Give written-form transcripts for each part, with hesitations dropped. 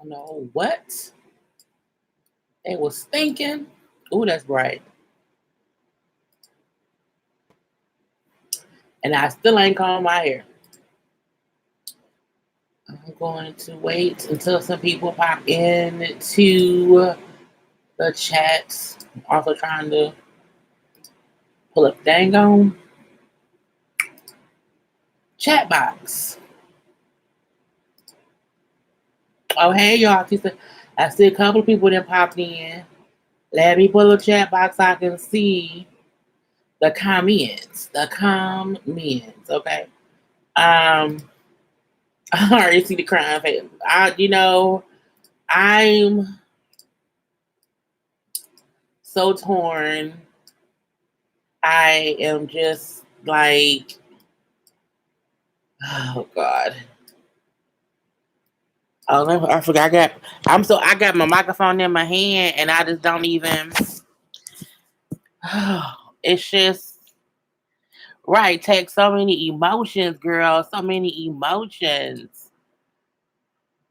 don't know what they was thinking. Ooh, that's bright. And I still ain't combed my hair. I'm going to wait until some people pop in to the chats. I'm also trying to pull up dang on chat box. Oh, hey, y'all. I see a couple of people that popped in. Let me pull the chat box so I can see the comments. The comments, okay? I already see the crying face. I'm so torn. I am just like, oh God. Oh, I forgot. I got my microphone in my hand, and I just don't even. It's just right. Take so many emotions, girl. So many emotions.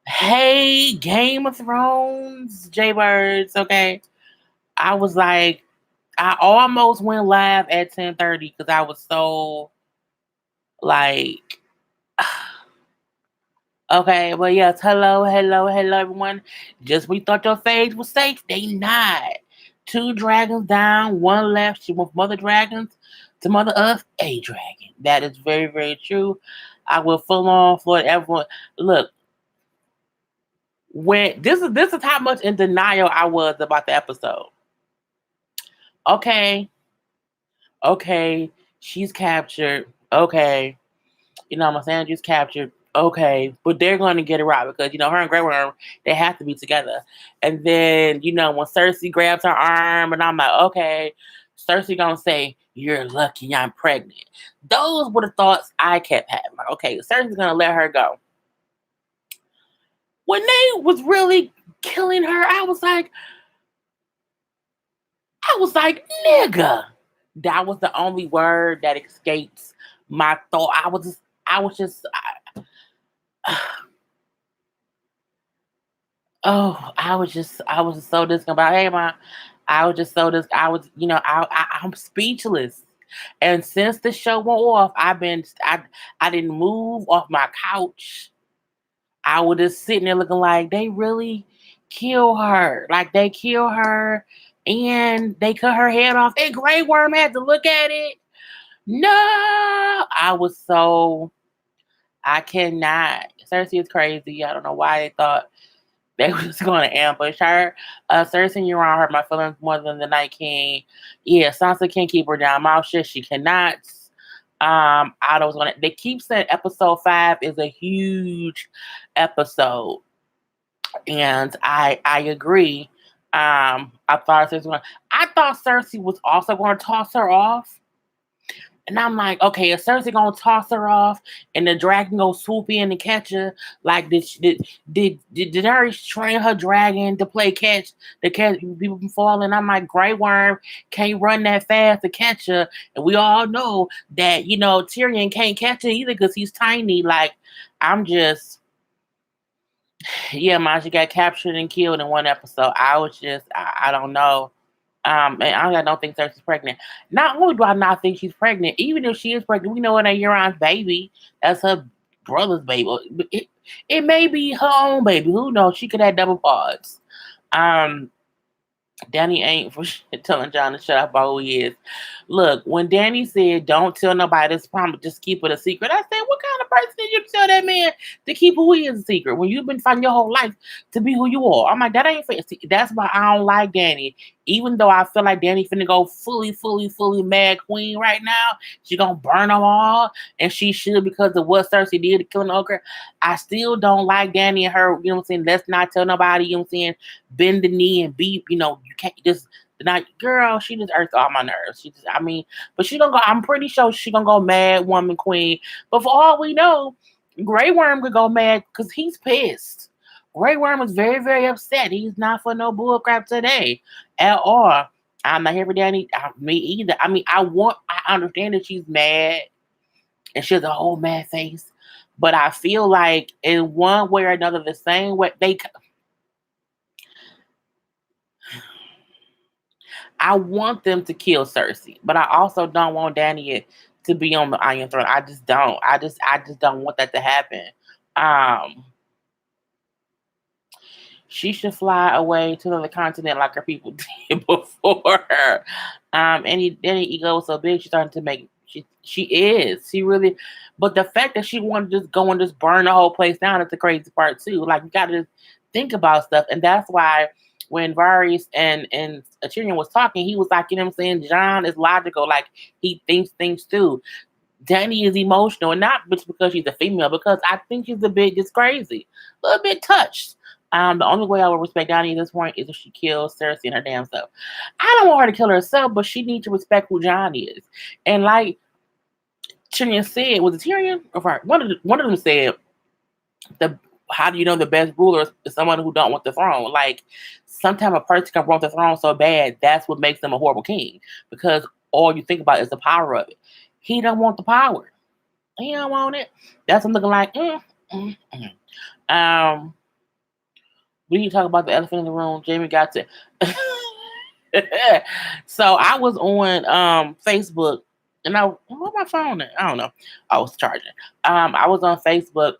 Hey, Game of Thrones, Jaybirds. Okay, I was like, I almost went live at 10:30 because I was so like. Okay, well, yes, hello, everyone. Just we thought your fades was safe. They not. 2 dragons down, 1 left. She went from other dragons to Mother Earth, a dragon. That is very, very true. I will full on for everyone. Look, when this is how much in denial I was about the episode. Okay, she's captured. Okay, my Sandra's captured. Okay, but they're going to get it right because her and Grey Worm, they have to be together. And then when Cersei grabs her arm, and I'm like, okay, Cersei gonna say, "You're lucky I'm pregnant." Those were the thoughts I kept having. Like, okay, Cersei's gonna let her go. When they was really killing her, I was like, nigga. That was the only word that escapes my thought. I was just. I was just so disgusted about. Hey, ma, I was just so dis. I was, I'm speechless. And since the show went off, I didn't move off my couch. I was just sitting there looking like they really kill her. Like they kill her and they cut her head off. And Grey Worm had to look at it. No, I cannot. Cersei is crazy. I don't know why they thought they were just going to ambush her. Cersei and Euron hurt my feelings more than the Night King. Yeah, Sansa can't keep her down. Mouth shut. She cannot. I was gonna. They keep saying episode 5 is a huge episode, and I agree. I thought Cersei was also going to toss her off. And I'm like, okay, is Cersei gonna toss her off and the dragon gonna swoop in and catch her? Like, did her train her dragon to play catch people from falling? I'm like, Grey Worm can't run that fast to catch her. And we all know that, Tyrion can't catch her either because he's tiny. Like, I'm just, yeah, man, she got captured and killed in one episode. I was just, I don't know. And I don't think Cersei's pregnant. Not only do I not think she's pregnant, even if she is pregnant, we know it ain't Euron's baby. That's her brother's baby. It may be her own baby. Who knows? She could have double parts. Danny ain't for shit telling John to shut up about who he is. Look, when Danny said, "Don't tell nobody this promise, just keep it a secret," I said, what kind of person did you tell that man to keep who he is a secret when you've been fighting your whole life to be who you are? I'm like, that ain't fair. See, that's why I don't like Danny. Even though I feel like Danny finna go fully mad queen right now, she gonna burn them all, and she should because of what Cersei did to killing Ogre. I still don't like Danny and her, let's not tell nobody, bend the knee and beat, you can't just not girl, she just irks all my nerves. But she gonna go, I'm pretty sure she gonna go mad woman queen. But for all we know, Grey Worm could go mad because he's pissed. Grey Worm is very, very upset. He's not for no bull crap today at all. I'm not here for Danny. Me either. I understand that she's mad and she has a whole mad face. But I feel like in one way or another, the same way I want them to kill Cersei, but I also don't want Dany to be on the Iron Throne. I just don't. I just don't want that to happen. Um, she should fly away to another continent like her people did before her. Any ego is so big, she's starting to make. She is. She really. But the fact that she wanted to just go and just burn the whole place down is the crazy part too. Like you got to just think about stuff, and that's why when Varys and Tyrion was talking, he was like, you know what I'm saying? Jon is logical, like he thinks things too. Dany is emotional, and not just because she's a female, because I think she's a bit just crazy, a little bit touched. The only way I would respect Dany at this point is if she kills Cersei and her damn self. I don't want her to kill herself, but she needs to respect who Jon is. And like Tyrion said, was it Tyrion? Or right, one of them said, "The how do you know the best ruler is someone who don't want the throne?" Like sometimes a person can want the throne so bad, that's what makes them a horrible king, because all you think about is the power of it. He don't want the power. He don't want it. That's what I'm looking like. We need to talk about the elephant in the room. Jamie got to. So I was on Facebook, and where my phone at? I don't know. I was charging. I was on Facebook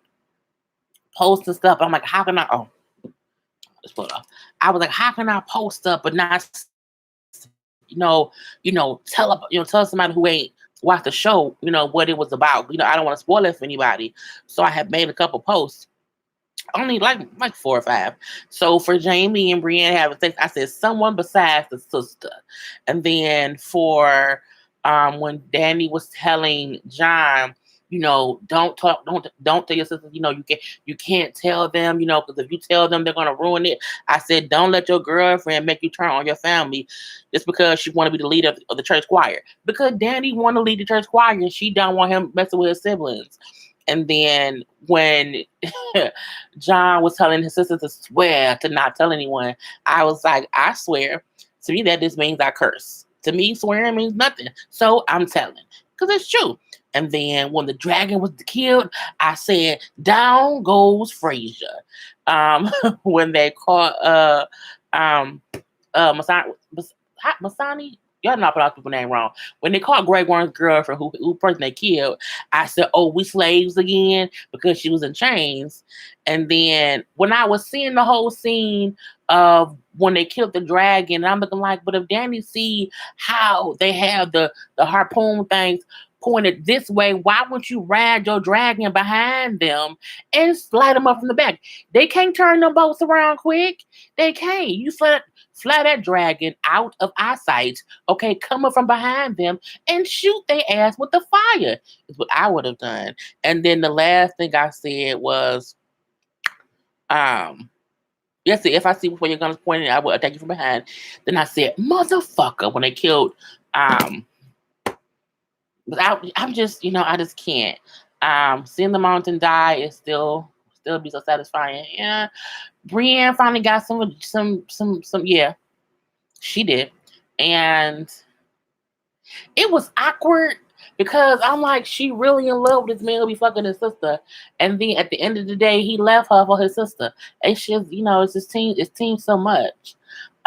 posting stuff. I'm like, how can I? Oh, let's put it off. I was like, how can I post stuff but not, tell somebody who ain't watched the show, what it was about. I don't want to spoil it for anybody. So I have made a couple posts, only like 4 or 5. So for Jamie and Brienne having sex, I said someone besides the sister. And then for when Dany was telling Jon, don't tell your sisters, you can't tell them, because if you tell them, they're gonna ruin it. I said, don't let your girlfriend make you turn on your family just because she want to be the leader of the church choir. Because Dany want to lead the church choir and she don't want him messing with his siblings. And then when Jon was telling his sister to swear to not tell anyone, I was like, I swear. To me, that just means I curse. To me, swearing means nothing. So I'm telling. Because it's true. And then when the dragon was killed, I said, down goes Frazier. When they caught Missandei, y'all not pronouncing people's name wrong. When they caught Grey Worm's girlfriend, who person they killed, I said, "Oh, we slaves again," because she was in chains. And then when I was seeing the whole scene of when they killed the dragon, I'm looking like, but if Dany see how they have the harpoon things pointed this way, why wouldn't you ride your dragon behind them and slide them up from the back? They can't turn them boats around quick. They can't. You fly that dragon out of eyesight, okay, come up from behind them and shoot their ass with the fire is what I would have done. And then the last thing I said was, yes, if I see before your gun is pointed, I will attack you from behind. Then I said, motherfucker, when they killed, but I'm just, I just can't. Seeing the mountain die is still be so satisfying. Yeah, Brienne finally got some. Yeah, she did, and it was awkward because I'm like, she really in love with this man who be fucking his sister, and then at the end of the day, he left her for his sister. It's just, it's his team. It's team so much.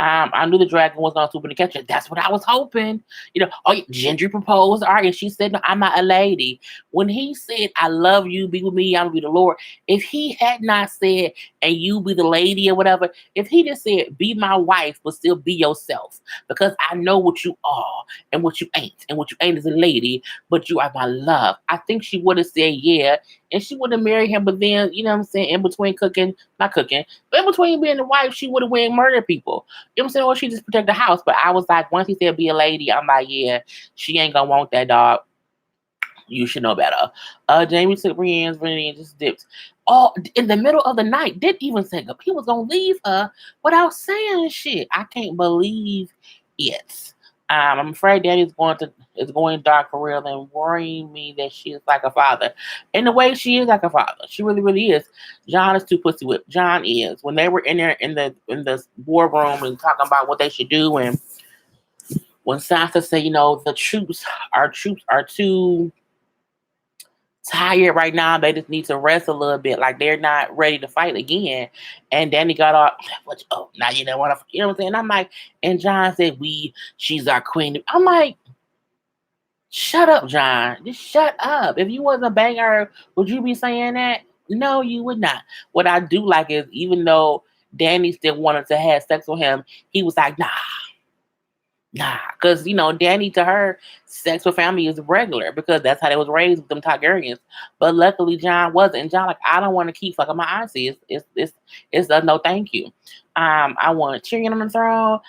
I knew the dragon was going to swoop in and catch her. That's what I was hoping. Gendry proposed. All right, and she said, no, I'm not a lady. When he said, I love you, be with me, I'm going to be the Lord. If he had not said, and you be the lady or whatever, if he just said, be my wife, but still be yourself, because I know what you are and what you ain't. And what you ain't is a lady, but you are my love. I think she would have said, yeah, and she would have married him. But then, in between not cooking, but in between being the wife, she would have went and murdered people. You know what I'm saying? Or she just protect the house. But I was like, once he said be a lady, I'm like, yeah, she ain't gonna want that dog. You should know better. Jamie took Brienne's ring and just dipped. Oh, in the middle of the night, didn't even say he was gonna leave her without saying shit. I can't believe it. I'm afraid Daddy is going dark for real and worrying me that she is like a father. In the way she is like a father. She really, really is. Jon is too pussy whipped. Jon is. When they were in there in the war room and talking about what they should do, and when Sansa said, the troops are too tired right now. They just need to rest a little bit. Like they're not ready to fight again. And Danny got all, what, oh, now you don't want to, you know what I'm saying? I'm like, and John said, she's our queen. I'm like, shut up, John. Just shut up. If you wasn't a banger, would you be saying that? No, you would not. What I do like is, even though Danny still wanted to have sex with him, he was like, nah, because Danny, to her, sex with family is regular because that's how they was raised with them Targaryens. But luckily, John wasn't. And John, like, I don't want to keep fucking my auntie. It's a no, thank you. I want Tyrion on the throne.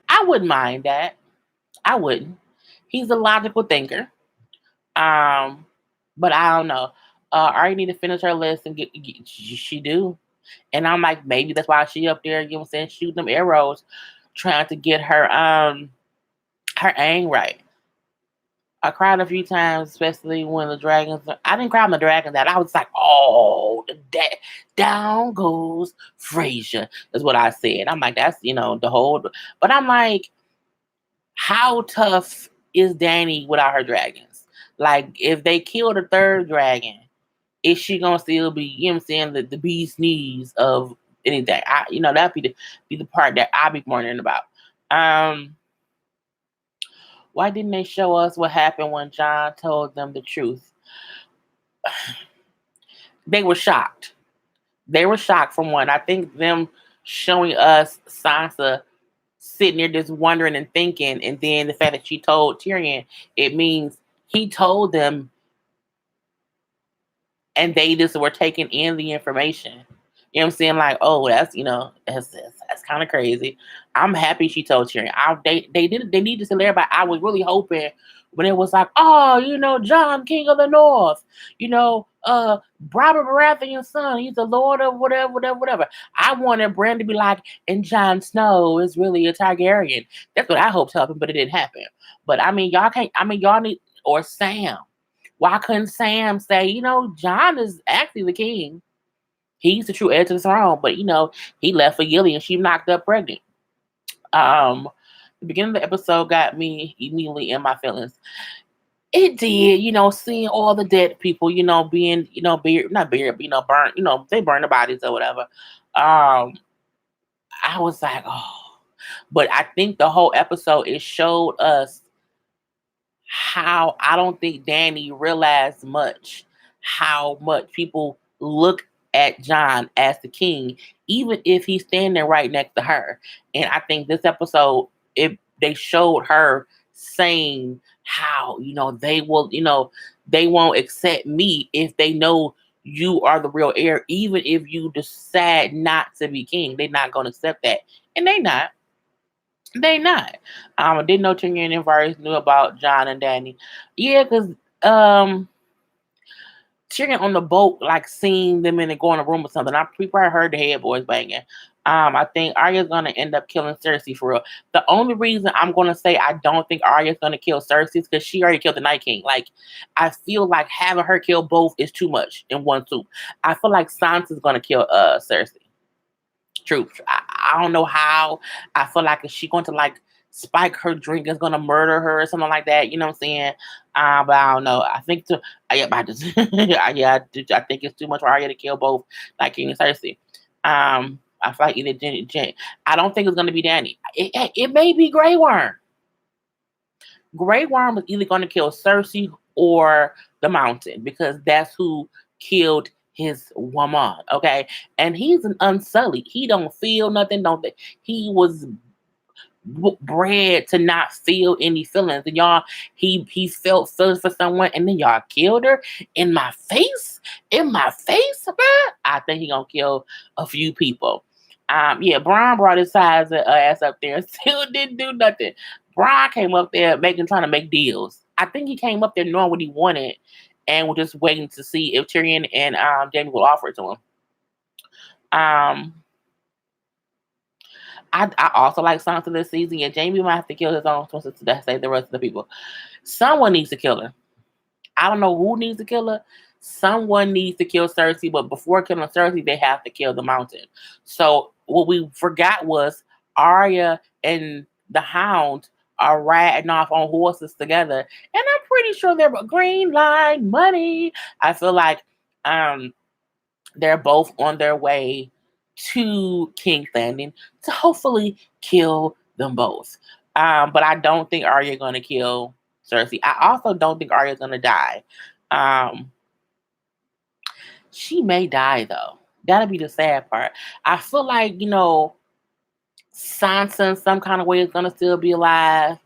I wouldn't mind that. I wouldn't. He's a logical thinker. Um, but I don't know. Arya need to finish her list and get she do. And I'm like, maybe that's why she up there, shooting them arrows, trying to get her aim right. I cried a few times, especially when the dragons. I didn't cry when the dragons died. I was like, oh, down goes Frasier, is what I said. I'm like, that's the whole. But I'm like, how tough is Dany without her dragons? Like, if they kill the third dragon, is she gonna still be, the bee's knees of anything? That'd be the part that I'd be wondering about. Why didn't they show us what happened when John told them the truth? They were shocked. They were shocked, from one. I think them showing us Sansa sitting there just wondering and thinking, and then the fact that she told Tyrion, it means he told them and they just were taking in the information. You know what I'm saying? Like, oh, that's kind of crazy. I'm happy she told Tyrion. They need to tell everybody. I was really hoping when it was like, oh, John, King of the North, Robert Baratheon's son, he's the Lord of whatever, whatever, whatever. I wanted Bran to be like, and Jon Snow is really a Targaryen. That's what I hoped happened, but it didn't happen. But I mean, y'all can't. I mean, y'all need, or Sam. Why couldn't Sam say, John is actually the king? He's the true heir to the throne, but he left for Gilly and she knocked up pregnant. The beginning of the episode got me immediately in my feelings. It did, seeing all the dead people, being, not buried, but burnt, they burn the bodies or whatever. I was like, oh, but I think the whole episode, it showed us how I don't think Dany realized how much people look at John as the king, even if he's standing right next to her. And I think this episode, they showed her saying how, they will, they won't accept me if they know you are the real heir, even if you decide not to be king. They're not going to accept that. And they not. They not. I didn't know Tyrion and Varys knew about John and Dany. Yeah, because Tyrion on the boat, like seeing them in and go in a room or something. People heard the head boys banging. I think Arya's gonna end up killing Cersei for real. The only reason I'm gonna say I don't think Arya's gonna kill Cersei is because she already killed the Night King. Like, I feel like having her kill both is too much in one swoop. I feel like Sansa's gonna kill Cersei. Truth. I don't know how. I feel like if she's going to like spike her drink, is going to murder her or something like that. You know what I'm saying? But I don't know. I think I think it's too much for Arya to kill both like King and Cersei. I feel like either Jen. I don't think it's going to be Dany. It may be Grey Worm. Grey Worm is either going to kill Cersei or the Mountain, because that's who killed his woman, okay? And he's an unsullied. He don't feel nothing. He was bred to not feel any feelings. And y'all, he felt feelings for someone, and then y'all killed her in my face, bro. I think he gonna kill a few people. Bron brought his ass up there and still didn't do nothing. Bron came up there trying to make deals. I think he came up there knowing what he wanted, and we're just waiting to see if Tyrion and Jaime will offer it to him. I also like Sansa this season, and Jaime might have to kill his own twin to save the rest of the people. Someone needs to kill her. I don't know who needs to kill her. Someone needs to kill Cersei, but before killing Cersei, they have to kill the Mountain. So what we forgot was Arya and the Hound are riding off on horses together, and I'm pretty sure they're green line money. I feel like um they're both on their way to King's Landing to hopefully kill them both. But I don't think Arya's gonna kill Cersei. I also don't think Arya's gonna die. Um, she may die though. That'll be the sad part. I feel like, Sansa in some kind of way is gonna still be alive.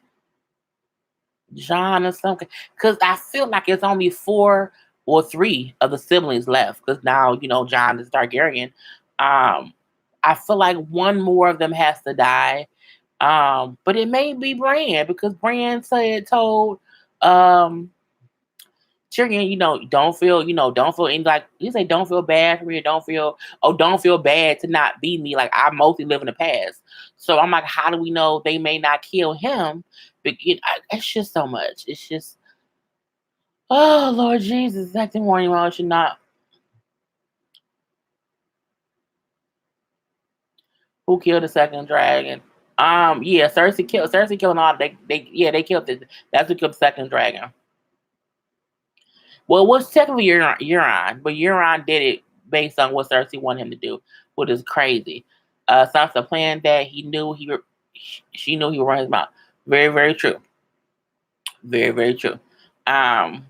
John or something. Because I feel like it's only four or three of the siblings left. Because now, John is Targaryen. Um, I feel like one more of them has to die. But it may be Bran because Bran told um Tyrion, don't feel any like you say don't feel bad for me, or don't feel bad to not be me. Like I mostly live in the past. So I'm like, how do we know they may not kill him? But it's just so much. It's just oh Lord Jesus, acting warning mode should not. Who killed the second dragon? Yeah, Cersei killing all they killed it. That's who killed the second dragon. Well, it was technically Euron, but Euron did it based on what Cersei wanted him to do, which is crazy. Sansa planned that she knew he would run his mouth. Very, very true. Very, very true. Um,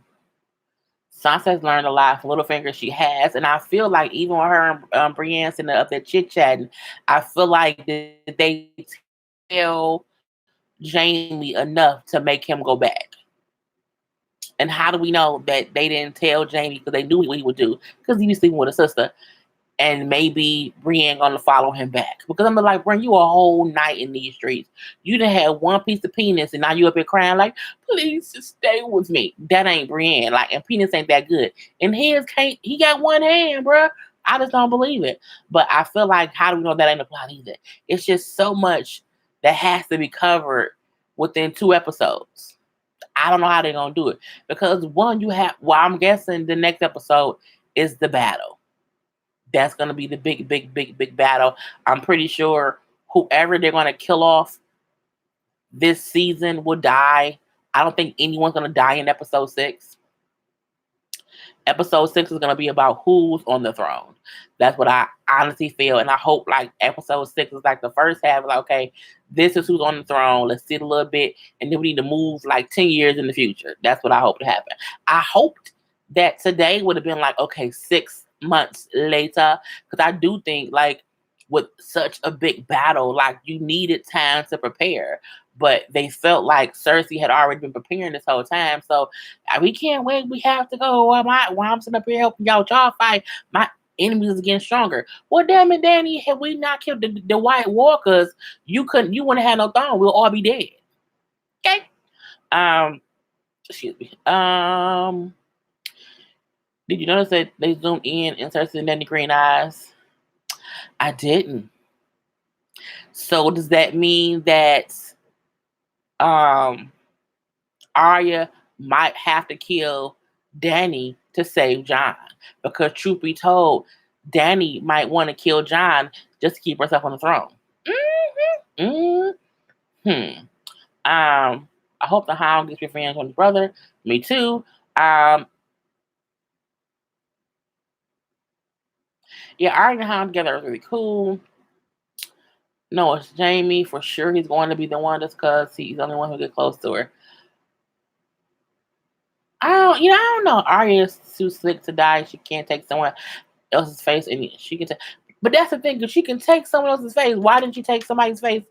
Sansa has learned a lot from Littlefinger. She has, and I feel like even with her and Brienne sitting up there chit chatting, I feel like they tell Jamie enough to make him go back. And how do we know that they didn't tell Jamie because they knew what he would do because he was sleeping with a sister, and maybe Brienne gonna follow him back because I'm like, Brienne, you a whole night in these streets. You done had one piece of penis and now you up here crying like, please just stay with me. That ain't Brienne. Like, and penis ain't that good. And his can't. He got one hand, bruh. I just don't believe it. But I feel like how do we know that ain't a plot either? It's just so much that has to be covered within 2 episodes. I don't know how they're gonna do it because one, I'm guessing the next episode is the battle. That's gonna be the big, big, big, big battle. I'm pretty sure whoever they're gonna kill off this season will die. I don't think anyone's gonna die in episode 6. Episode 6 is gonna be about who's on the throne. That's what I honestly feel, and I hope like episode 6 is like the first half. Like, okay, this is who's on the throne. Let's sit a little bit, and then we need to move like 10 years in the future. That's what I hope to happen. I hoped that today would have been like, okay, 6 months later, because I do think like with such a big battle, like you needed time to prepare. But they felt like Cersei had already been preparing this whole time. So we can't wait. We have to go. While I'm sitting up here helping y'all fight, my enemies is getting stronger. Well, damn it, Danny, had we not killed the White Walkers, you wouldn't have no throne. We'll all be dead. Okay. Excuse me. Did you notice that they zoomed in and Cersei and Danny green eyes? I didn't. So does that mean that Arya might have to kill Danny to save Jon? Because truth be told, Danny might want to kill Jon just to keep herself on the throne. I hope the Hound gets revenge on his brother. Me too. Yeah, Arya and the Hound together is really cool. No, it's Jamie for sure. He's going to be the one just because he's the only one who get close to her. I don't know. Arya is too slick to die. She can't take someone else's face, and she can take. But that's the thing, because she can take someone else's face. Why didn't she take somebody's face?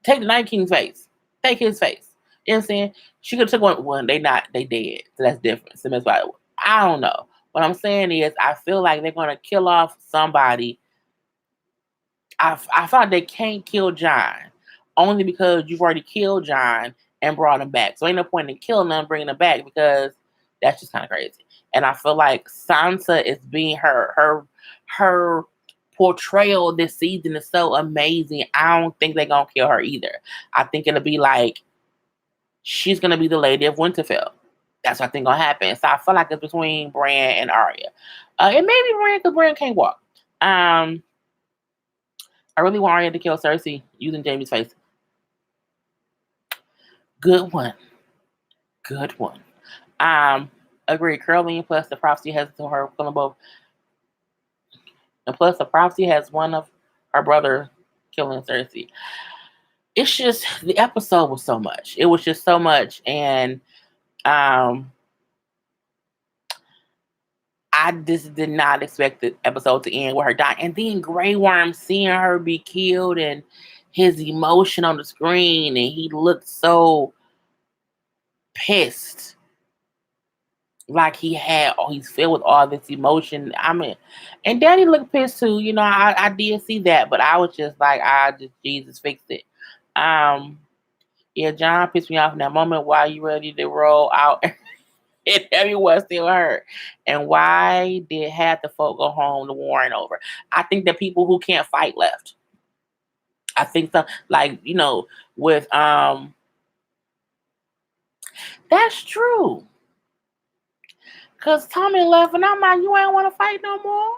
Take the Night King's face. Take his face. You know what I'm saying? She could have took one. Well, they dead, so that's different. So that's why I don't know. What I'm saying is, I feel like they're gonna kill off somebody. I thought they can't kill Jon only because you've already killed Jon and brought him back. So ain't no point in killing him, bringing him back because that's just kind of crazy. And I feel like Sansa is being her portrayal this season is so amazing. I don't think they're gonna kill her either. I think it'll be like she's gonna be the Lady of Winterfell. That's what I think gonna happen. So I feel like it's between Bran and Arya. It may be Bran because Bran can't walk. I really want Arya to kill Cersei using Jaime's face. Good one. Good one. Um, Agree. Curling plus the prophecy has to her feeling both, and plus the prophecy has one of her brother killing Cersei. It's just the episode was so much. It was just so much, and um, I just did not expect the episode to end with her dying. And then Grey Worm seeing her be killed and his emotion on the screen, and he looked so pissed. Like he's filled with all this emotion. I mean, and Daddy looked pissed too. I did see that, but I was just like, Jesus, fix it. Um, yeah, John pissed me off in that moment. Why you ready to roll out? And everyone still hurt. And why did half the folk go home to warring over? I think that people who can't fight left. I think some like with that's true. Cause Tommy left and I'm like, you ain't want to fight no more.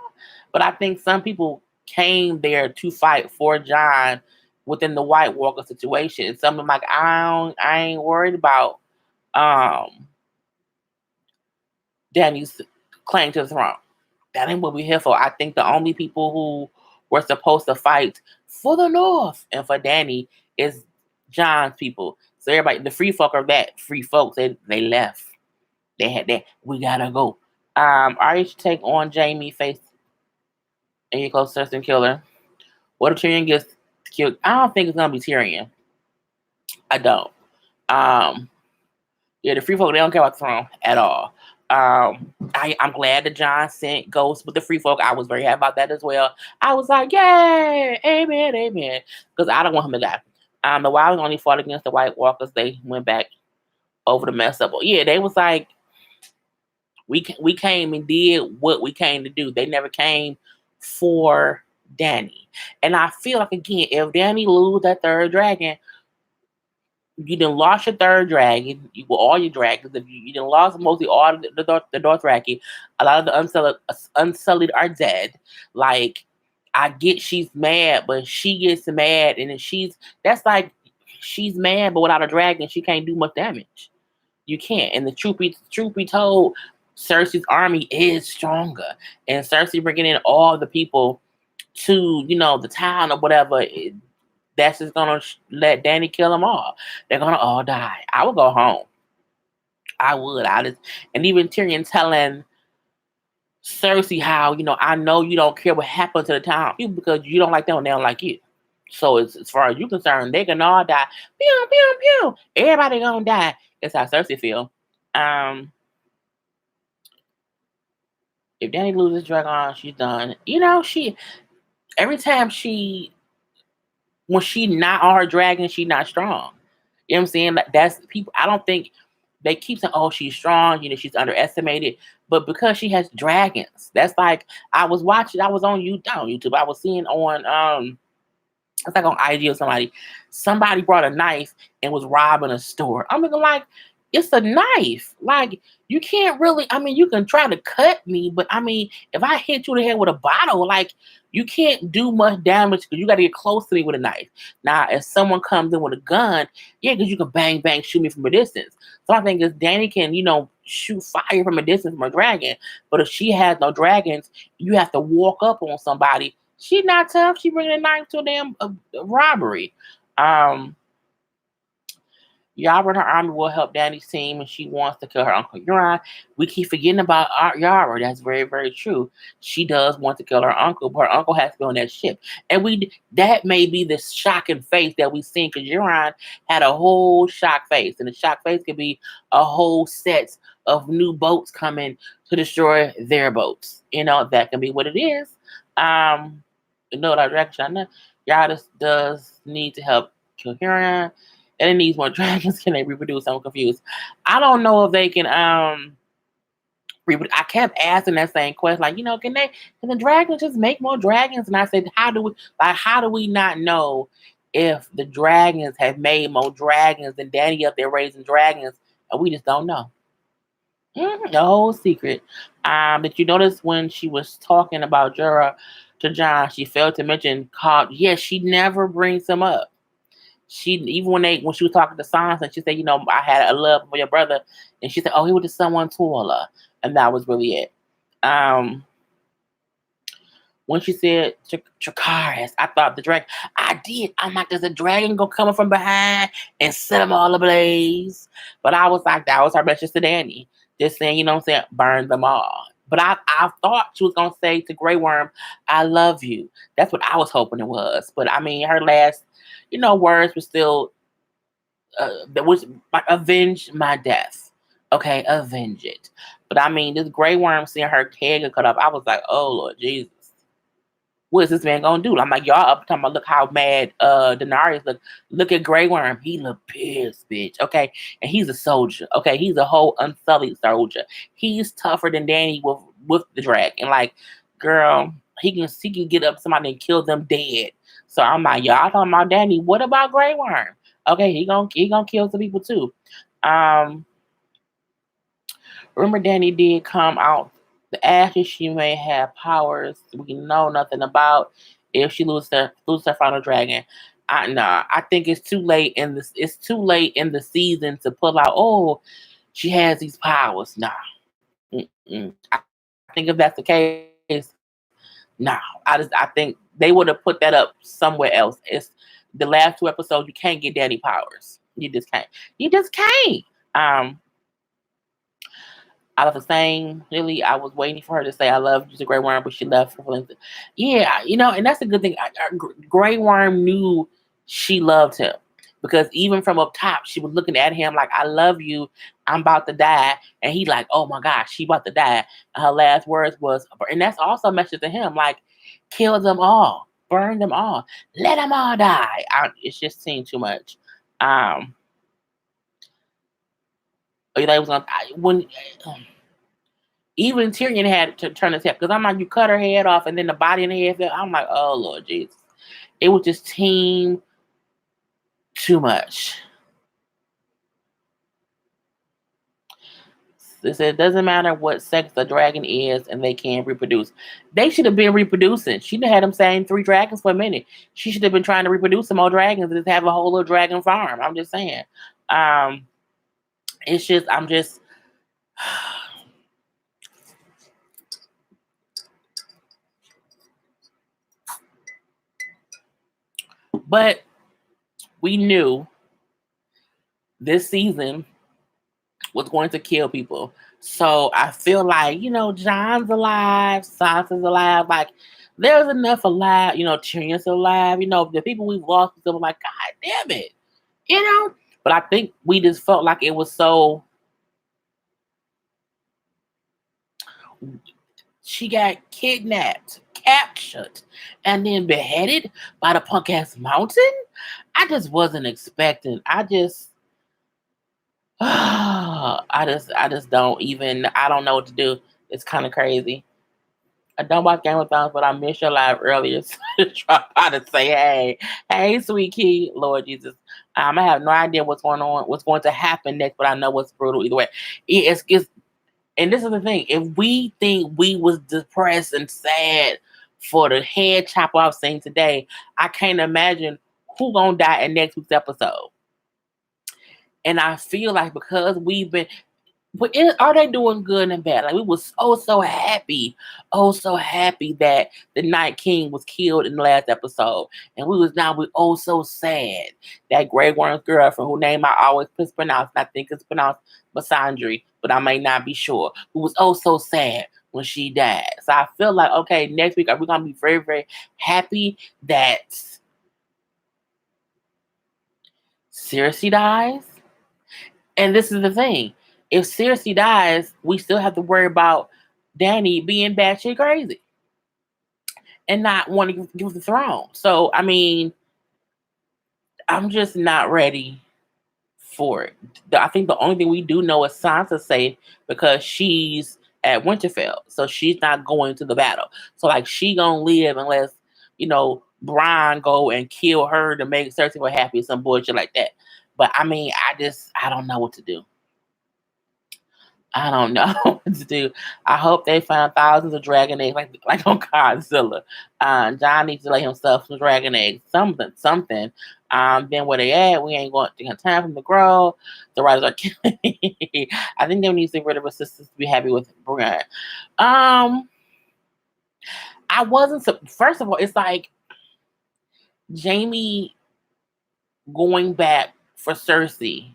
But I think some people came there to fight for John within the White Walker situation. Some of them like I ain't worried about Dany's claim to the throne. That ain't what we're here for. I think the only people who were supposed to fight for the North and for Dany is John's people. So everybody, the free folk are that free folks. They left. They had that. We gotta go. Arya should take on Jamie face and you close Cersei killer. What if Tyrion gets killed? I don't think it's gonna be Tyrion. I don't. Yeah, the free folk, they don't care about the throne at all. I'm glad that John sent Ghost with the free folk. I was very happy about that as well. I was like, yay, amen, amen. Because I don't want him to die. The Wildlings only fought against the White Walkers. They went back over the mess up. Yeah, they was like, we came and did what we came to do. They never came for Dany. And I feel like, again, if Dany lose that third dragon, you done lost your third dragon. All your dragons. If you done lost mostly all the Dothraki. A lot of the Unsullied are dead. Like, I get she's mad, but she gets mad, and that's like she's mad, but without a dragon, she can't do much damage. You can't. And the truth be told, Cersei's army is stronger, and Cersei bringing in all the people to the town or whatever. That's just gonna let Dany kill them all. They're gonna all die. I would go home. I would. And even Tyrion telling Cersei how I know you don't care what happened to the town people because you don't like them and they don't like you. So as far as you're concerned, they can all die. Pew pew pew. Everybody gonna die. That's how Cersei feel. If Dany loses dragon, she's done. Every time when she not on her dragon, she not strong. You know what I'm saying? Like, that's people. I don't think they keep saying, "Oh, she's strong." She's underestimated. But because she has dragons, that's like I was watching. I was on YouTube. I was seeing on it's like on IG or somebody. Somebody brought a knife and was robbing a store. I'm looking like it's a knife. Like you can't really. I mean, you can try to cut me, but I mean, if I hit you in the head with a bottle, like you can't do much damage because you got to get close to me with a knife. Now, if someone comes in with a gun, yeah, because you can bang bang shoot me from a distance. So I think if Dany can, shoot fire from a distance from a dragon, but if she has no dragons, you have to walk up on somebody. She's not tough. She bringing a knife to a damn robbery. Yara and her army will help Dany's team, and she wants to kill her uncle Euron. We keep forgetting about Yara. That's very, very true. She does want to kill her uncle, but her uncle has to be on that ship. And that may be the shocking face that we've seen, because Euron had a whole shock face, and the shock face could be a whole set of new boats coming to destroy their boats. That can be what it is. Direction. I know Yara does need to help kill Euron. And it needs more dragons. Can they reproduce? I'm confused. I don't know if they can reproduce. I kept asking that same question, like, can the dragons just make more dragons? And I said, how do we not know if the dragons have made more dragons than Dany up there raising dragons, and we just don't know. The whole secret. Did you notice when she was talking about Jorah to Jon, she failed to mention Cobb? Yes, she never brings him up. She even when she was talking to Sansa, she said, I had a love for your brother, and she said, oh, he was just someone taller, and that was really it. Um, when she said Dracarys, I thought the dragon. I did. I'm like, is the dragon gonna come from behind and set them all ablaze? But I was like, that was her message to Danny, just saying, what I'm saying, burn them all. But I thought she was gonna say to Grey Worm, "I love you." That's what I was hoping it was. But I mean, her last, words were still, that was like, avenge my death. Okay, avenge it. But I mean, this Grey Worm seeing her head get cut off, I was like, oh Lord Jesus, what is this man gonna do? I'm like, y'all up talking about, look how mad Daenerys look. Look at Grey Worm. He look pissed, bitch. Okay. And he's a soldier. Okay. He's a whole unsullied soldier. He's tougher than Danny with the dragon. Like, girl, he can get up somebody and kill them dead. So I'm like, y'all talking about Danny. What about Grey Worm? Okay, he gonna kill some people too. Remember, Danny did come out the ashes. She may have powers we know nothing about if she loses her final dragon. I think it's too late in this. It's too late in the season to pull out. Oh, she has these powers. Nah, I think if that's the case, nah. I think they would have put that up somewhere else. It's the last 2 episodes. You can't get Danny powers. You just can't. You just can't. Out of the saying, really, I was waiting for her to say I love you to Grey Worm, but she left for feelings. Yeah, and that's a good thing. Grey Worm knew she loved him because even from up top, she was looking at him like, I love you, I'm about to die. And he like, oh my gosh, she about to die. And her last words was, and that's also a message to him, like, kill them all, burn them all, let them all die. It's just seemed too much. Was gonna, when even Tyrion had to turn his head, because I'm like, you cut her head off and then the body and the head fell. I'm like, oh Lord Jesus. It was just too much. They said it doesn't matter what sex the dragon is and they can't reproduce. They should have been reproducing. She done had them saying 3 dragons for a minute. She should have been trying to reproduce some more dragons and just have a whole little dragon farm. I'm just saying. It's just, I'm just but we knew this season was going to kill people. So I feel like, John's alive, Sansa's alive. Like, there's enough alive, Tyrion's alive. The people we've lost, they were like, God damn it. But I think we just felt like it was so. She got kidnapped, captured, and then beheaded by the punk ass mountain. I just wasn't expecting. I just don't even. I don't know what to do. It's kind of crazy. I don't watch Game of Thrones, but I missed your live earlier. So try to say, hey, sweet key, Lord Jesus. I have no idea what's going on, what's going to happen next, but I know what's brutal either way. It's and this is the thing. If we think we was depressed and sad for the head chop off scene today, I can't imagine who gonna die in next week's episode. And I feel like because we've been, are they doing good and bad? Like, we was so happy that the Night King was killed in the last episode, and we so sad that Grey Worm's girlfriend, whose name I always mispronounce, and I think it's pronounced Missandei, but I may not be sure, who was so sad when she died. So I feel like, okay, next week, are we gonna be very, very happy that Cersei dies? And this is the thing. If Cersei dies, we still have to worry about Dany being batshit crazy and not wanting to give the throne. So, I mean, I'm just not ready for it. I think the only thing we do know is Sansa safe because she's at Winterfell. So she's not going to the battle. So, like, she gonna live unless, Bronn go and kill her to make Cersei happy, some bullshit like that. But, I mean, I don't know what to do. I don't know what to do. I hope they found thousands of dragon eggs, like on Godzilla. John needs to lay himself some dragon eggs, something, something. Then where they at? We ain't going to have time for them to grow. The writers are killing. I think they need to get rid of assistants to be happy with Brian. Um, I wasn't. First of all, it's like Jamie going back for Cersei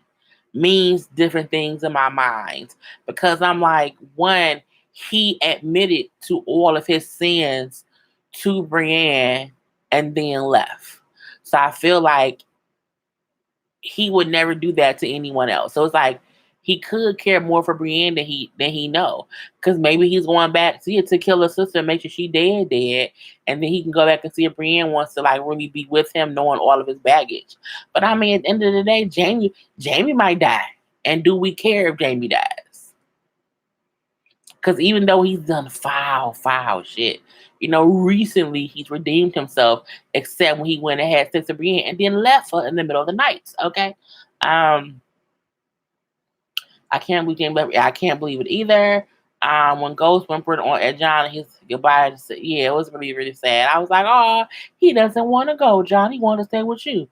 means different things in my mind because I'm like, one, he admitted to all of his sins to Brienne and then left. So I feel like he would never do that to anyone else. So it's like he could care more for Brienne than he know, because maybe he's going back to kill his sister and make sure she dead, and then he can go back and see if Brienne wants to like really be with him, knowing all of his baggage. But I mean, at the end of the day, Jamie might die, and do we care if Jamie dies? Because even though he's done foul shit, recently he's redeemed himself, except when he went and had sex with Brienne and then left her in the middle of the night. Okay, I can't believe I can't believe it either. When Ghost whimpered on at John his goodbye, yeah, it was really, really sad. I was like, oh, he doesn't want to go, John. He wants to stay with you.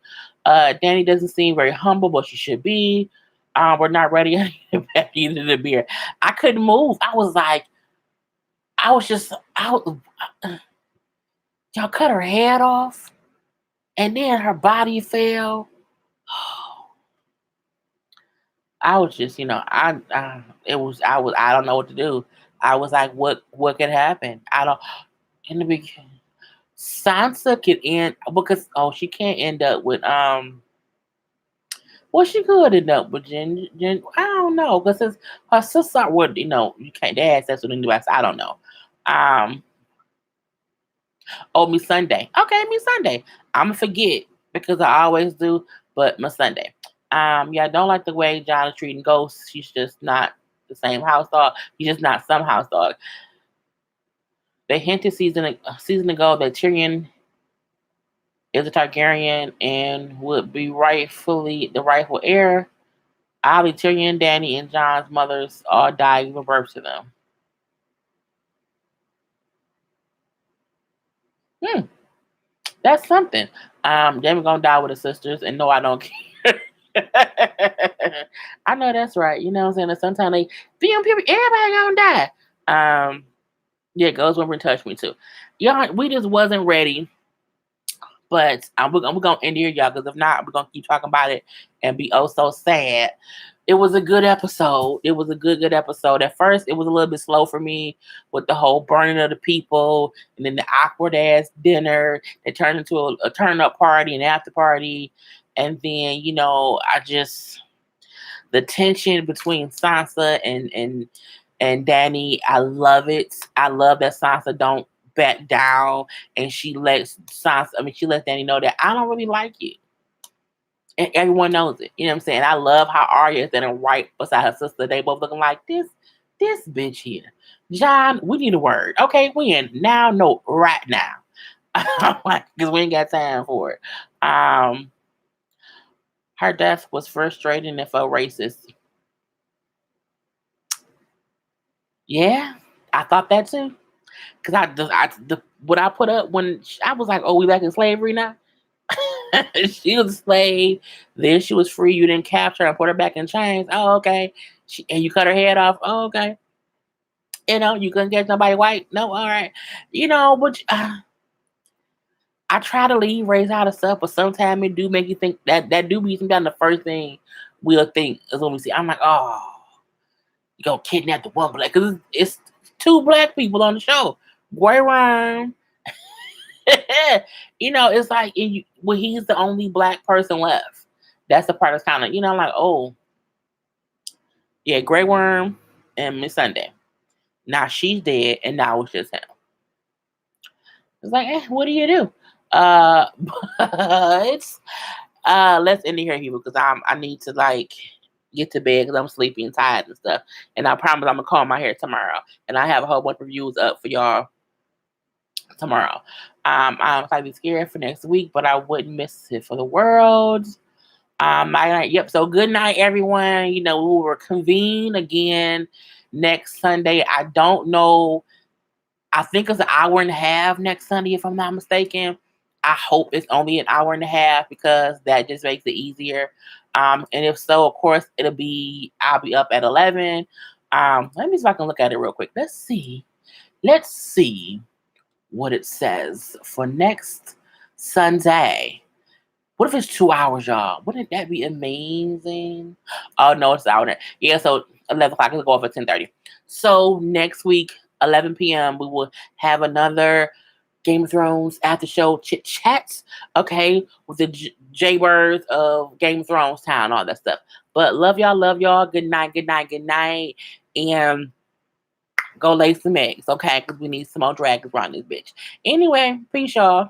Dany doesn't seem very humble, but she should be. We're not ready back into the beer. I couldn't move. I was like, I was just out. Y'all cut her head off, and then her body fell. I was just, I don't know what to do. I was like, what could happen? I don't. In the beginning, Sansa could end because she can't end up with well, she could end up with Jen. I don't know because her sister would, you can't. They had sex with anybody. So I don't know. Missandei. Okay, Missandei. I'm gonna forget because I always do. But Missandei. Yeah, I don't like the way John is treating Ghost. She's just not the same house dog. He's just not some house dog. They hinted season ago that Tyrion is a Targaryen and would be rightfully the rightful heir. Ollie, Tyrion, Dany, and John's mothers all died giving birth to them. That's something. Dany gonna die with her sisters, and no, I don't care. I know that's right. You know what I'm saying? And sometimes they everybody gonna die. Yeah, Ghost Whimper touched me too. Y'all, we just wasn't ready. But we're gonna end here, y'all, because if not, we're gonna keep talking about it and be oh so sad. It was a good episode. It was a good episode. At first, it was a little bit slow for me with the whole burning of the people and then the awkward ass dinner that turned into a turn up party and after party. And then, the tension between Sansa and Dany, I love it. I love that Sansa don't back down and she lets Dany know that I don't really like you. And everyone knows it. You know what I'm saying? I love how Arya is sitting right beside her sister. They both looking like this bitch here. John, we need a word. Okay, when? Now? No, right now. Because we ain't got time for it. Her death was frustrating and felt racist. Yeah, I thought that too. Because what I put up when I was like, oh, we back in slavery now? She was a slave. Then she was free. You didn't capture her and put her back in chains. Oh, okay. And you cut her head off. Oh, okay. You couldn't get nobody white. No, all right. But I try to leave race out of stuff, but sometimes it do make you think that do be sometimes the first thing we'll think is when we see. I'm like, oh, you gonna kidnap the one black because it's two black people on the show. Grey Worm. It's like he's the only black person left. That's the part that's kind of, I'm like, oh, yeah, Grey Worm and Missandei. Now she's dead, and now it's just him. It's like, what do you do? But let's end it here, people, because I need to get to bed because I'm sleepy and tired and stuff. And I promise I'm gonna comb my hair tomorrow, and I have a whole bunch of reviews up for y'all tomorrow. I'm slightly scared for next week, but I wouldn't miss it for the world. Yep. So good night, everyone. We will reconvene again next Sunday. I don't know. I think it's an hour and a half next Sunday, if I'm not mistaken. I hope it's only an hour and a half because that just makes it easier. And if so, of course, I'll be up at 11. Let me see if I can look at it real quick. Let's see. Let's see what it says for next Sunday. What if it's 2 hours, y'all? Wouldn't that be amazing? Oh no, it's an hour. Yeah, so 11 o'clock. It'll go off at 10:30. So next week, 11 p.m., we will have another Game of Thrones after show chit chat. Okay, with the Jaybirds of Game of Thrones town, all that stuff. But love y'all, love y'all. Good night, good night, good night, and go lay some eggs, okay? Because we need some more dragons around this bitch. Anyway, peace, y'all.